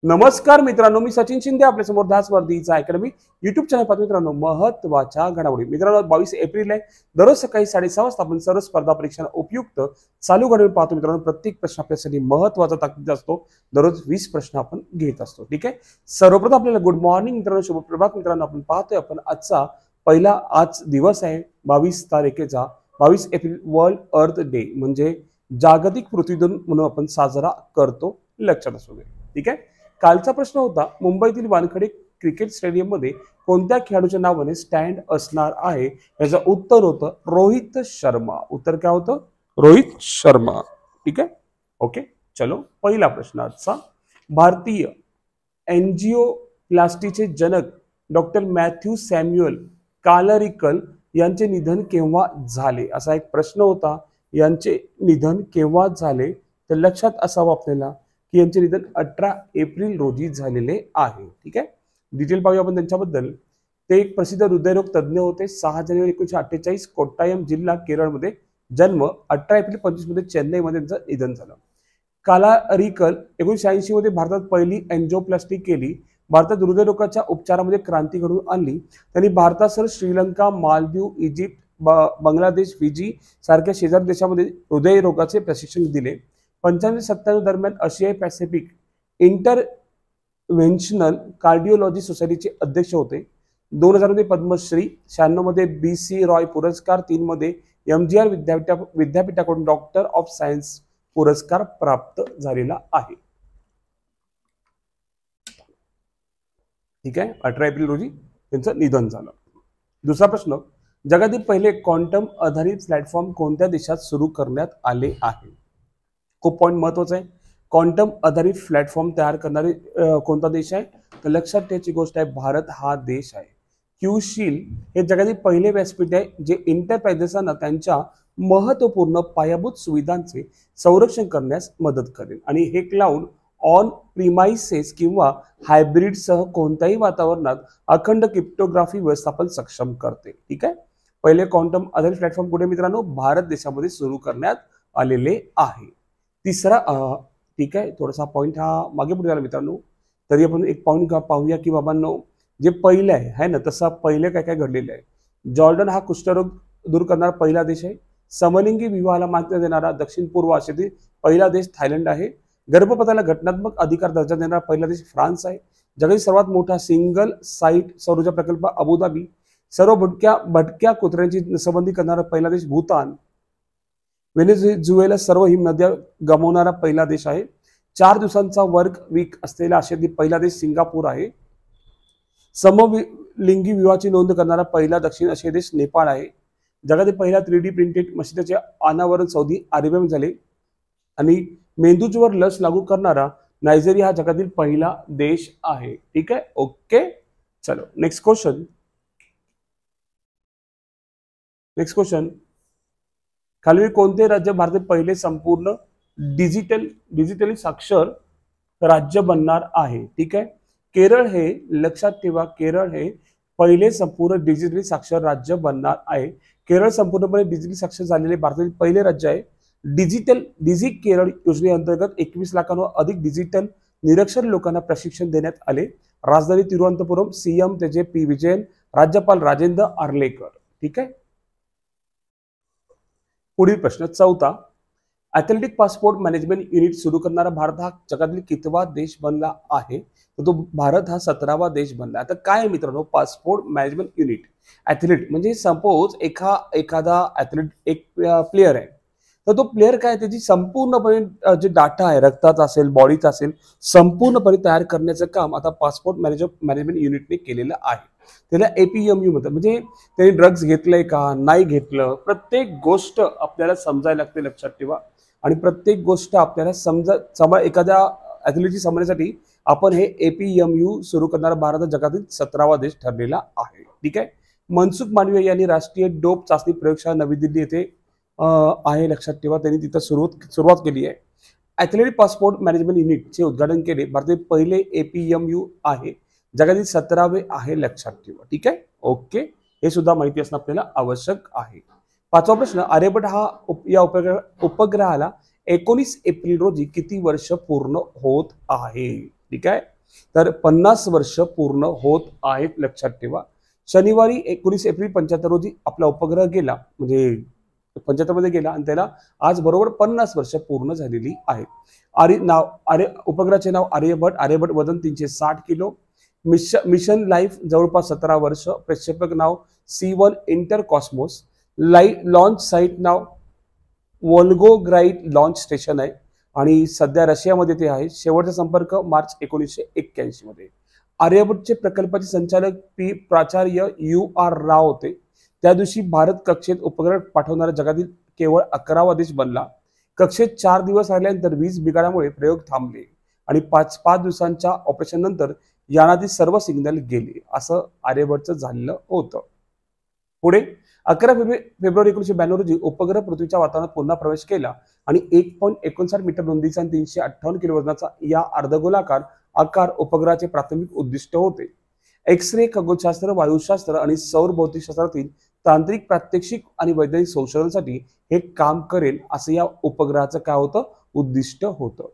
नमस्कार मित्रांनो, मी सचिन शिंदे आपल्या समोर ध्यास स्पर्धीचा अकॅडमी युट्यूब चॅनल पाहतो. मित्रांनो, महत्त्वाच्या घडामोडी मित्रांनो 22 एप्रिल आहे. दररोज सकाळी 6:30 वाजता आपण सर्व स्पर्धा परीक्षा उपयुक्त चालू घडामोडी पाहतो. मित्रांनो, प्रत्येक प्रश्न आपल्यासाठी महत्त्वाचा ताकदीचा असतो. दररोज 20 प्रश्न आपण घेत असतो. ठीक आहे. सर्वप्रथम आपल्याला गुड मॉर्निंग मित्रांनो, शुभप्रभात मित्रांनो. आपण पाहतोय आपण आजचा आज दिवस आहे 22 तारखेचा 22 एप्रिल वर्ल्ड अर्थ डे म्हणजे जागतिक पृथ्वी दिन म्हणून आपण साजरा करतो. लक्षात असू दे. ठीक आहे. कालचा प्रश्न होता मुंबईतील वानखडे क्रिकेट स्टेडियम मध्ये कोणत्या खेळाडूच्या नावाने स्टँड असणार आहे. याचं उत्तर होतं रोहित शर्मा. उत्तर काय होतं? रोहित शर्मा. ठीक आहे. ओके, चलो पहिला प्रश्न आजचा. भारतीय एंजिओप्लास्टीचे जनक डॉक्टर मॅथ्यू सॅम्युअल कालरिकल यांचे निधन केव्हा झाले, असा एक प्रश्न होता. यांचे निधन केव्हा झाले तर लक्षात असावं आपल्याला की यांचे निधन 18 एप्रिल रोजी झालेले आहे. ठीक आहे. डिटेल पाहूया आपण त्यांच्याबद्दल. ते एक प्रसिद्ध हृदयरोग तज्ज्ञ होते. 6 जानेवारी 1948 कोट्टायम जिल्हा केरळमध्ये जन्म. 18 एप्रिल 25 मध्ये चेन्नईमध्ये त्यांचं निधन झालं. कालारिकल 1980 मध्ये भारतात पहिली एंजिओप्लास्टी केली. भारतात हृदयरोगाच्या उपचारामध्ये क्रांती घडवून आणली. त्यांनी भारतासह श्रीलंका, मालदीव, इजिप्त, बांगलादेश, फिजी सारख्या शेजारी देशामध्ये हृदयरोगाचे प्रशिक्षण दिले. 95-97 दरम्यान आशियाई पॅसिफिक इंटरव्हेन्शनल कार्डिओलॉजी सोसायटीचे अध्यक्ष होते. 2000 मध्ये पद्मश्री, 96 मध्ये BC रॉय पुरस्कार, 3 मध्ये MGR विद्यापीठाकडून डॉक्टर ऑफ सायन्स पुरस्कार प्राप्त झालेला आहे. ठीक आहे. 18 एप्रिल रोजी त्यांचं निधन झालं. दुसरा प्रश्न. जगातील पहिले क्वांटम आधारित प्लॅटफॉर्म कोणत्या देशात सुरू करण्यात आले आहे. खूप पॉईंट महत्वाचा आहे. क्वांटम आधारित प्लॅटफॉर्म तयार करणारे कोणता देश आहे तर लक्षात ठेवायची गोष्ट आहे भारत हा देश आहे. क्यूशील हे जगातील पहिले व्यासपीठ आहे जे एंटरप्राइजेसना त्यांच्या महत्वपूर्ण पायाभूत सुविधांचे संरक्षण करण्यास मदत करेल आणि हे क्लाउड ऑन प्रिमाइसेस किंवा हायब्रिड सह कोणत्याही वातावरणात अखंड क्रिप्टोग्राफी व्यवस्थापन सक्षम करते. ठीक आहे. पहिले क्वांटम आधारित प्लॅटफॉर्म कुठे मित्रांनो भारत देशामध्ये सुरू करण्यात आलेले आहे. तिसरा ठीक आहे, थोडासा पॉईंट हा मागे पुढे झाला मित्रांनो. तरी आपण एक पॉईंट पाहूया की बाबांनो जे पहिलं आहे ना तसा पहिले काय काय घडलेलं आहे. जॉर्डन हा कुष्ठरोग दूर करणारा पहिला देश आहे. समलिंगी विवाहाला मान्यता देणारा दक्षिण पूर्व आशियातील पहिला देश थायलंड आहे. गर्भपाताला घटनात्मक अधिकार दर्जा देणारा पहिला देश फ्रान्स आहे. जगातील सर्वात मोठा सिंगल साइट सौर ऊर्जा प्रकल्प अबुधाबी. सर्व भटक्या कुत्र्यांची नसबंदी करणारा पहिला देश भूतान. व्हेनेझुएला सर्व हिम नद्या गमावणारा पहिला देश आहे. 4 दिवसांचा वर्क वीक असलेला आशियातील पहिला देश सिंगापूर आहे. समलिंगी विवाहाची नोंद करणारा पहिला दक्षिण आशियाई देश नेपाळ आहे. जगातील पहिला 3D प्रिंटेड मशिदीचे अनावरण सौदी अरेबियामध्ये झाले आणि मेंदूज्वर लस लागू करणारा नायजेरिया हा जगातील पहिला देश आहे. ठीक आहे. ओके, चलो नेक्स्ट क्वेश्चन. खालील कोणते राज्य भारतात पहिले संपूर्ण डिजिटली साक्षर राज्य बनणार आहे. ठीक आहे. केरळ हे लक्षात ठेवा, केरळ हे पहिले संपूर्ण डिजिटली साक्षर राज्य बनणार आहे. केरळ संपूर्णपणे डिजिटली साक्षर झालेले भारतातील पहिले राज्य आहे. डिजी केरळ योजनेअंतर्गत 21 लाखांहून अधिक डिजिटल निरक्षर लोकांना प्रशिक्षण देण्यात आले. राजधानी तिरुवनंतपुरम. CM त्याचे P विजयन. राज्यपाल राजेंद्र आर्लेकर. ठीक आहे. पुढील प्रश्न चौथा. ॲथलेटिक पासपोर्ट मॅनेजमेंट युनिट सुरू करणारा भारत हा जगातील कितवा देश बनला आहे तर तो भारत हा 17वा देश बनला. आता काय मित्रांनो पासपोर्ट मॅनेजमेंट युनिट. ॲथलीट म्हणजे सपोज एखादा ॲथलीट एक प्लेअर आहे तर तो प्लेअर काय त्याची संपूर्णपणे जे डाटा आहे रक्ताचा असेल बॉडीचा असेल संपूर्णपणे तयार करण्याचं काम आता पासपोर्ट मॅनेजमेंट युनिटने केलेलं आहे. त्याला APMU म्हणतात. म्हणजे त्यांनी ड्रग्ज घेतलंय का नाही घेतलं प्रत्येक गोष्ट आपल्याला समजायला लागते. लक्षात ठेवा. आणि प्रत्येक गोष्ट आपल्याला एखाद्या ॲथलीटची समजण्यासाठी आपण हे APMU सुरू करणारा भारत जगातील 17वा देश ठरलेला आहे. ठीक आहे. मनसुख मांडविया यांनी राष्ट्रीय डोप चाचणी प्रयोगशाळा नवी दिल्ली येथे आहे. लक्षात ठेवा. त्यांनी तिथं सुरुवात केली आहे. ॲथलेटिक पासपोर्ट मॅनेजमेंट युनिटचे उद्घाटन केले. भारतातील पहिले APMU आहे. जगातील 17वे आहे. लक्षात ठेवा. ठीक आहे. ओके, हे सुद्धा माहिती असणं आपल्याला आवश्यक आहे. पाचवा प्रश्न. आर्यभट्ट हा या उपग्रहाला 19 एप्रिल रोजी किती वर्ष पूर्ण होत आहे. ठीक आहे. तर 50 वर्ष पूर्ण होत आहेत, लक्षात ठेवा. शनिवारी 19 एप्रिल 75 रोजी आपला उपग्रह गेला, म्हणजे 75 मध्ये गेला आणि त्याला आज बरोबर 50 वर्ष पूर्ण झालेली आहेत. उपग्रहाचे नाव आर्यभट. आर्यभट वजन 360 किलो. मिशन लाईफ जवळपास 17 वर्ष. प्रक्षेपक नाव C1 Intercosmos. Launch site नाव वोल्गोग्राइड लॉन्च स्टेशन आहे आणि सध्या रशियामध्ये ते आहे. शेवटचा संपर्क मार्च 1981 मध्ये. आर्यभट्टचे प्रकल्पाचे संचालक प्राचार्य U.R. राव होते. त्या दिवशी भारत कक्षेत उपग्रह पाठवणारा जगातील केवळ 11वा देश बनला. कक्षेत 4 दिवस राहिल्यानंतर वीज बिघाडामुळे प्रयोग थांबले आणि 5 दिवसांच्या ऑपरेशन नंतर यानातील सर्व सिग्नल गेले. असं आर्यभट्टचं झालेलं होतं. पुढे 11 फेब्रुवारी 1992 रोजी उपग्रह पृथ्वीच्या वातावरणात पुन्हा प्रवेश केला आणि 1.59 मीटर रुंदीचा आणि 358 किलो वजनाचा या अर्धगोलाकार आकार उपग्रहाचे प्राथमिक उद्दिष्ट होते. एक्स-रे, खगोलशास्त्र, वायुशास्त्र आणि सौर भौतिकशास्त्रातील तांत्रिक प्रात्यक्षिक आणि वैज्ञानिक संशोधनासाठी हे काम करेल असं या उपग्रहाचं काय होतं, उद्दिष्ट होतं.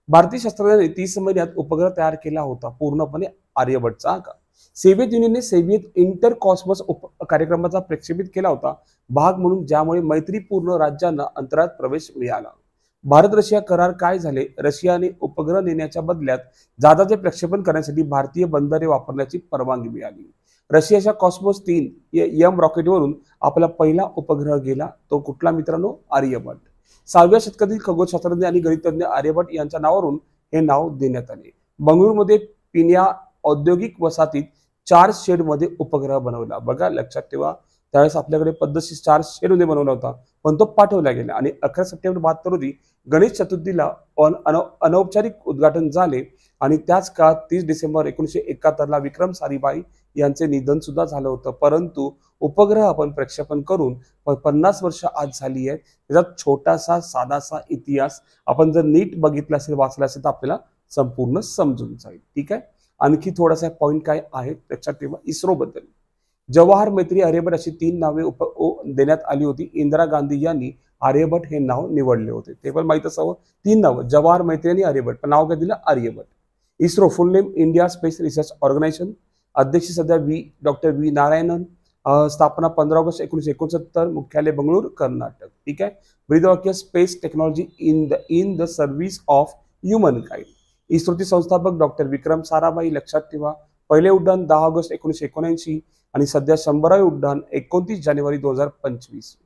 भारतीय शास्त्रज्ञांनी 30 महिन्यात उपग्रह तयार केला होता, पूर्णपणे आर्यभट्टचा आकार. सोव्हिएत युनियनने सोव्हिएत इंटर कॉस्मोस कार्यक्रमाचा प्रक्षेपित केला होता, भाग म्हणून, ज्यामुळे मैत्रीपूर्ण राज्यांना अंतराळात प्रवेश मिळाला. भारत रशिया करार काय झाले? रशियाने उपग्रह नेण्याच्या बदल्यात जहाजाचे प्रक्षेपण करण्यासाठी भारतीय बंदरे वापरण्याची परवानगी मिळाली. रशियाच्या कॉस्मोस 3 रॉकेटवरून आपला पहिला उपग्रह गेला. तो कुठला मित्रांनो? आर्यभट्ट. 6व्या शतकातील खगोलशास्त्रज्ञ आणि गणितज्ञ आर्यभट्ट यांच्या नावावरून हे नाव देण्यात आले. बंगळुरूमध्ये पिन्या औद्योगिक वसाहतीत 4 शेडमध्ये उपग्रह बनवला. बघा, लक्षात ठेवा, त्यावेळेस आपल्याकडे पद्धतशीर 4 शेडमध्ये बनवला होता, पण तो पाठवला गेला. आणि 11 सप्टेंबर 72 रोजी गणेश चतुर्थीला अनौपचारिक उद्घाटन झाले आणि त्याच काळात 30 डिसेंबर 1971 ला विक्रम साराभाई यांचे निधन सुद्धा झालं होतं. परंतु उपग्रह आपण प्रक्षेपण करून 50 वर्ष आज झाली आहे. त्याचा छोटासा साधासा इतिहास आपण जर नीट बघितला असेल, वाचला असेल, तर आपल्याला संपूर्ण समजून जाईल. ठीक आहे. आणखी थोडासा पॉइंट काय आहे लक्षात ठेवा. इस्रो बद्दल जवाहर, मैत्री, आर्यभट्ट अशी 3 नावे देण्यात आली होती. इंदिरा गांधी यांनी आर्यभट्ट हे नाव निवडले होते, ते पण माहित असावं. 3 नावं, जवाहर, मैत्री आणि आर्यभट्ट, पण नाव काय दिलं? Aryabhata. ISRO full name India space research organization. अध्यक्ष सध्या डॉक्टर व्ही नारायणन. स्थापना 15 ऑगस्ट 1969. मुख्यालय बंगळूर, कर्नाटक. ठीक आहे. ब्रीदवाक्य space technology in the service of human kind. इस्रोचे संस्थापक डॉक्टर विक्रम साराभाई. लक्षात ठेवा. पहिले उड्डाण 10 ऑगस्ट 1979 आणि सध्या 100वे उड्डाण 29 जानेवारी 2025.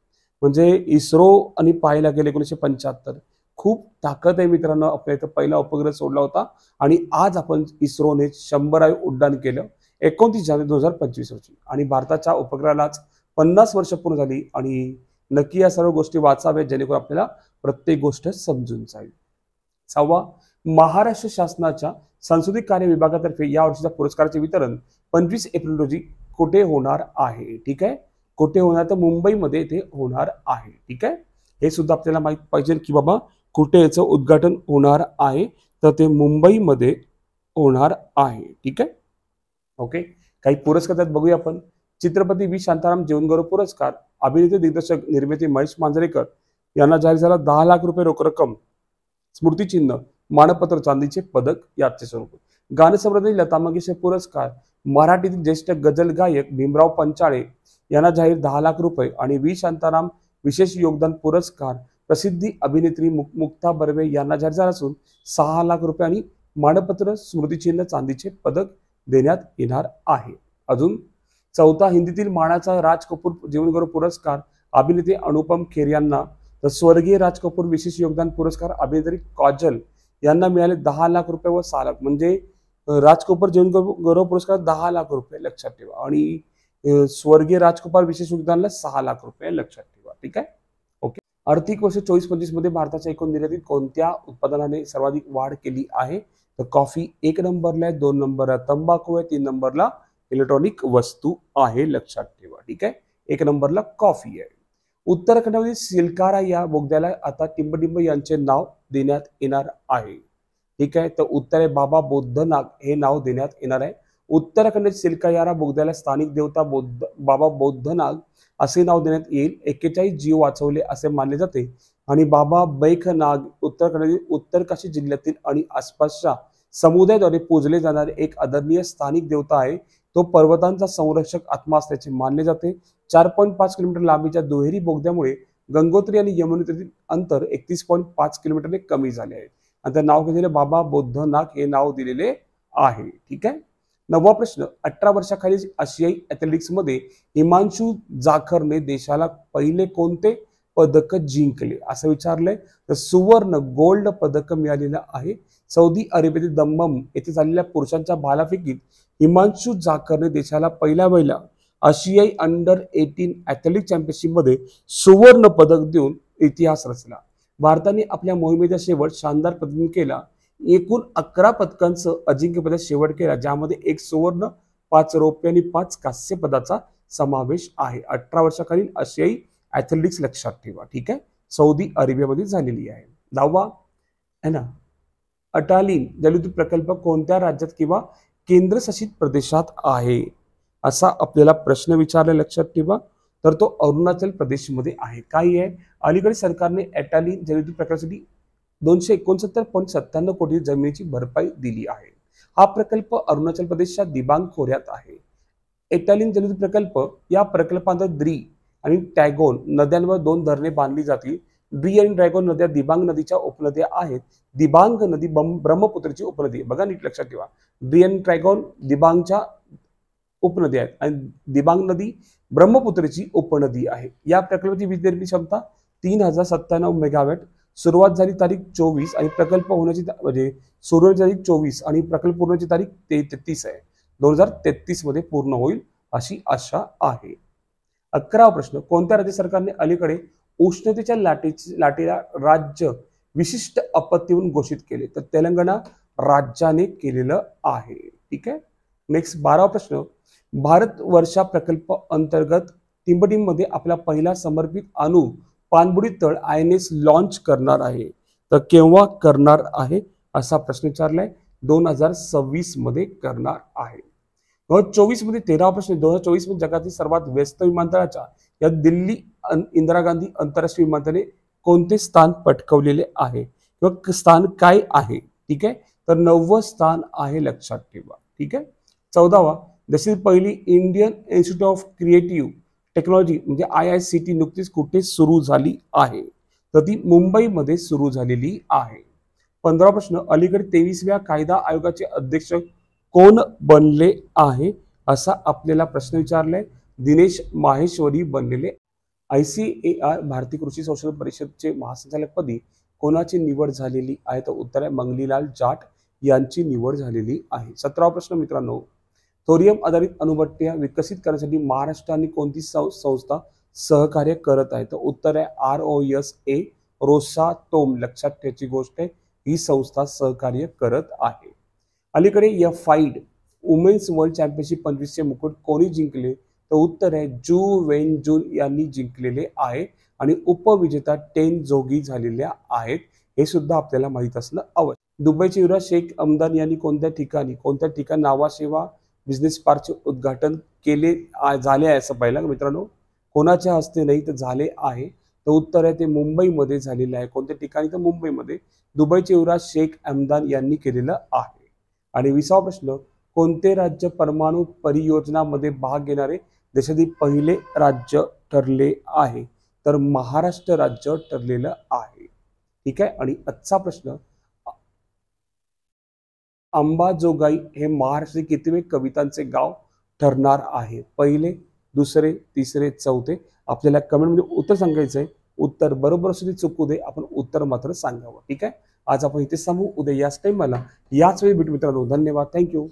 म्हणजे इस्रो आणि पाहायला गेले 1975. खूप ताकद आहे मित्रांनो. आपल्या इथं पहिला उपग्रह सोडला होता आणि आज आपण इस्रोने 100वे उड्डाण केलं 29 जानेवारी 2025 रोजी. आणि भारताच्या उपग्रहालाच 50 वर्ष पूर्ण झाली. आणि नक्की या सर्व गोष्टी वाचाव्यात, जेणेकरून आपल्याला प्रत्येक गोष्ट समजून जाईल. 6वा, महाराष्ट्र शासनाच्या सांस्कृतिक कार्य विभागातर्फे या वर्षीच्या पुरस्काराचे वितरण 25 एप्रिल रोजी कुठे होणार आहे? ठीक आहे. कुठे होणार? तर मुंबईमध्ये ते होणार आहे. ठीक आहे. हे सुद्धा आपल्याला माहित पाहिजे की बाबा कुठे याचं उद्घाटन होणार आहे, तर ते मुंबईमध्ये होणार आहे. ठीक आहे. ओके. काही पुरस्कार त्यात बघूया आपण. चित्रपती व्ही शांताराम जीवनगौरव पुरस्कार. अभिनेते, दिग्दर्शक, निर्माते महेश मांजरेकर यांना जाहीर झाला 10 लाख रुपये रोख रक्कम, स्मृतिचिन्ह, मानपत्र, चांदीचे पदक याचे स्वरूप. गानसम्राज्ञी लता मंगेशकर पुरस्कार. मराठीतील ज्येष्ठ गझल गायक भीमराव पंचाळे यांना जाहीर 10 लाख रुपये. आणि व्ही शांताराम विशेष योगदान पुरस्कार. प्रसिद्धी अभिनेत्री मुक्ता बर्वे यांना जाहीर झाला असून 6 लाख रुपये आणि मानपत्र, स्मृतिचिन्ह, चांदीचे पदक देण्यात येणार आहे. अजून 4था हिंदीतील मानाचा राज कपूर जीवनगौरव पुरस्कार अभिनेते अनुपम खेर यांना. तर स्वर्गीय राज कपूर विशेष योगदान पुरस्कार अभिनेत्री काजल यांना मिळाले 10 लाख रुपये व 6 लाख. म्हणजे राज कपूर जीवनगौरव पुरस्कार 10 लाख रुपये, लक्षात ठेवा. आणि स्वर्गीय राज कपूर विशेष योगदानला 6 लाख रुपये, लक्षात ठेवा. ठीक आहे. ओके. आर्थिक वर्ष 24-25 मध्ये भारताच्या एकूण निर्यातीत कोणत्या उत्पादनाने सर्वाधिक वाढ केली आहे? तर कॉफी 1 नंबरला आहे, 2 नंबरला तंबाखू आहे, 3 नंबरला इलेक्ट्रॉनिक वस्तू आहे, लक्षात ठेवा. ठीक आहे. 1 नंबरला कॉफी आहे. उत्तराखंडमधील सिलकारा या बोगद्याला आता टिंबटिंब यांचे नाव देण्यात येणार आहे. ठीक आहे. तर उत्तर आहे बाबा बौद्धनाग हे नाव देण्यात येणार आहे. उत्तराखंडातील सिलकायारा बोगद्याला स्थानिक देवता बाबा बौद्धनाग असे नाव देण्यात येईल. 41 जीव वाचवले असे मानले जाते. आणि बाबा बैखनाग उत्तराखंडातील उत्तरकाशी जिल्ह्यातील आणि आसपासच्या समुदायाद्वारे पूजले जाणारे एक आदरणीय स्थानिक देवता आहे. तो पर्वतांचा संरक्षक आत्मा असल्याचे मानले जाते. 4.5 किलोमीटर लांबीच्या दुहेरी बोगद्यामुळे गंगोत्री आणि यमुनेतील अंतर 31.5 किलोमीटरने कमी झाले आहे. आणि त्याचं नाव दिलेले बाबा बुद्धनाथ हे नाव दिलेले आहे. ठीक आहे. 9वा प्रश्न, 18 वर्षाखालील आशियाई ऍथलेटिक्स मध्ये हिमांशु जाखरने देशाला पहिले कोणते पदक जिंकले असं विचारलंय. तर सुवर्ण गोल्ड पदक मिळालेलं आहे. सौदी अरेबियातील दम्मम येथे झालेल्या पुरुषांच्या भालाफेकीत हिमांशु जाखरने देशाला पहिल्या आशियाई अंडर 18 ऍथलेटिक चॅम्पियनशिप मध्ये सुवर्ण पदक देऊन इतिहास रचला. भारताने आपल्या मोहिमेचा शेवट शानदार पद्धतीने केला. एकूण 11 पदकांचं अजिंक्यपदात शेवट केला, ज्यामध्ये 1 सुवर्ण, 5 रौप्य आणि 5 कांस्य पदाचा समावेश आहे. 18 वर्षाखालील आशियाई ऍथलेटिक्स लक्षात ठेवा. ठीक आहे. सौदी अरेबियामध्ये झालेली आहे. 10वा आहे ना, अटालिन जलविद्युत प्रकल्प कोणत्या राज्यात किंवा केंद्रशासित प्रदेशात आहे असा आपल्याला प्रश्न विचारला. लक्षात ठेवा. तर तो अरुणाचल प्रदेशमध्ये आहे. काय आहे, अलीकडे सरकारने अटालिन जलविद्युत प्रकल्पासाठी 269.97 कोटी जमिनीची भरपाई दिली आहे. हा प्रकल्प अरुणाचल प्रदेशच्या दिबांग खोऱ्यात आहे. एटालिन जलविद्युत प्रकल्प या प्रकल्पांतर्गत द्री आणि टॅगोन नद्यांवर 2 धरणे बांधली जातील. द्री आणि ड्रॅगोन नद्या दिबांग नदीच्या उपनद्या आहेत. दिबांग नदी ब्रह्मपुत्रची उपनदी. बघा नीट लक्षात ठेवा. द्री आणि ट्रॅगोन दिबांगच्या उपनदी आहेत आणि दिबांग नदी ब्रह्मपुत्रची उपनदी आहे. या प्रकल्पाची वीज निर्मिती क्षमता 3097 मेगावॅट. सुरुवात झाली तारीख 24 आणि प्रकल्प होण्याची म्हणजे सुरू होण्याची तारीख 24 आणि प्रकल्प पूर्ण होण्याची तारीख 33 आहे. 2033 मध्ये पूर्ण होईल अशी आशा आहे. 11वा प्रश्न, कोणत्या राज्य सरकारने अलीकडे उष्णतेच्या लाटेला राज्य विशिष्ट आपत्ती म्हणून घोषित केले? तर तेलंगणा राज्याने केलेलं आहे. ठीक आहे. नेक्स्ट 12वा प्रश्न, भारत वर्षा प्रकल्प अंतर्गत टिंबटिंबमध्ये आपला पहिला समर्पित अणु पाणबुडी तळ INS लॉन्च करणार आहे. तर केव्हा करणार आहे असा प्रश्न विचारलाय. 2026 मध्ये करणार आहे. 2024 मध्ये 13वा प्रश्न, 2024 मध्ये जगातील सर्वात व्यस्त विमानतळाच्या या दिल्ली इंदिरा गांधी आंतरराष्ट्रीय विमानतळे कोणते स्थान पटकवलेले आहे किंवा स्थान काय आहे? ठीक आहे. तर 9वं स्थान आहे. लक्षात ठेवा. ठीक आहे. 14वा, देशातील पहिली Indian institute of creative technology म्हणजे IICT नुकतीच कुठे सुरू झाली आहे? तर ती मुंबईमध्ये सुरू झालेली आहे. 15वा प्रश्न, अलीकडे 23व्या कायदा आयोगाचे अध्यक्ष कोण बनले आहे असा आपल्याला प्रश्न विचारलाय. दिनेश माहेश्वरी बनलेले. ICAR भारतीय कृषी संशोधन परिषदचे महासंचालक पदी कोणाची निवड झालेली आहे? तर उत्तर आहे मंगलीलाल जाट यांची निवड झालेली आहे. 17वा प्रश्न मित्रांनो, थोरियम आधारित अणुभट्ट्या विकसित करण्यासाठी महाराष्ट्र आणि कोणती संस्था सहकार्य करत आहे? तर उत्तर आहे ROSA रोसाटोम. लक्षात ठेवायची गोष्ट आहे, ही संस्था सहकार्य करत आहे. अलीकडे F1 वुमेन्स वर्ल्ड चॅम्पियनशिप 25 चे मुकुट कोणी जिंकले? तर उत्तर आहे जू वेन जून यांनी जिंकलेले आहे आणि उपविजेता 10 जोगी झालेल्या आहेत. हे सुद्धा आपल्याला माहित असणं आवश्यक. दुबईचे युवराज शेख हमदान यांनी कोणत्या ठिकाणी नावाशेवा बिझनेस पार्कचे उद्घाटन झाले आहे असं पाहिलं मित्रांनो. कोणाच्या हस्ते नाही तर झाले आहे. तर उत्तर आहे ते मुंबईमध्ये झालेलं आहे. कोणत्या ठिकाणी? तर मुंबईमध्ये दुबईचे युवराज शेख हमदान यांनी केलेलं आहे. आणि 20वा प्रश्न, कोणते राज्य परमाणु परियोजनामध्ये भाग घेणारे देशातील पहिले राज्य ठरले आहे? तर महाराष्ट्र राज्य ठरलेलं आहे. ठीक आहे. आणि आजचा प्रश्न, अंबाजोगाई हे महाराष्ट्रातील कितवे कवितांचे गाव ठरणार आहे? पहिले, दुसरे, तिसरे, चौथे? आपल्याला कमेंटमध्ये उत्तर सांगायचं आहे. उत्तर बरोबर असू दे चुकू दे, आपण उत्तर मात्र सांगावं. ठीक आहे. आज आपण इथे थांबू. उद्या याच टाइम मला याच वेळी भेटू मित्रांनो. धन्यवाद. थँक्यू.